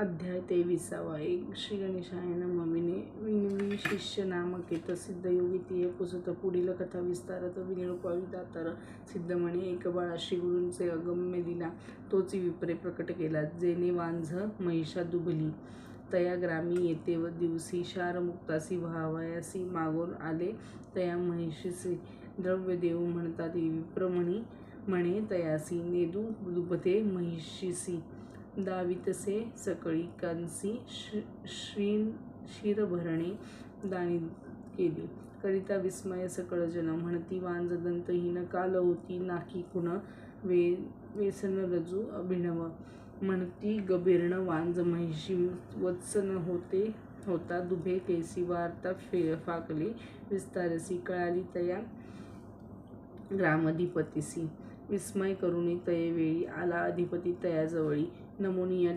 अध्याय 23. एक श्री गणेशाय नमः. विनवी शिष्य नामके प्रसिद्ध योगी तिय पुसत पुढील कथा विस्तारत विनिरूपाविदातर सिद्ध म्हणे. एक बाळा श्री गुरूंचे अगम्य दिला तोची विप्रे प्रकट केला. जेणे वांझ महिषा दुभली तया ग्रामी येते व दिवसी शार मुक्तासी व्हावयासी मागून आले तया महिषीसी द्रव्य देऊ म्हणतात विप्र म्हणे तयासी नेदू दुभते महिषीसी दावितसे सकळी कांसी शिरभरणे दानी केली करिता विस्मय सकळ जन म्हणती वांझ दंतहीन काल होती नाकी कुण वेसन रजू अभिनव म्हणती गभीर्ण वांझ महिषी वत्सन होता दुभे केसी वार्ता फाकली विस्तारसी कळाली तया ग्रामधिपतीसी विस्मय करुणी तये वेळी आला अधिपती तया जवळी नमोनिया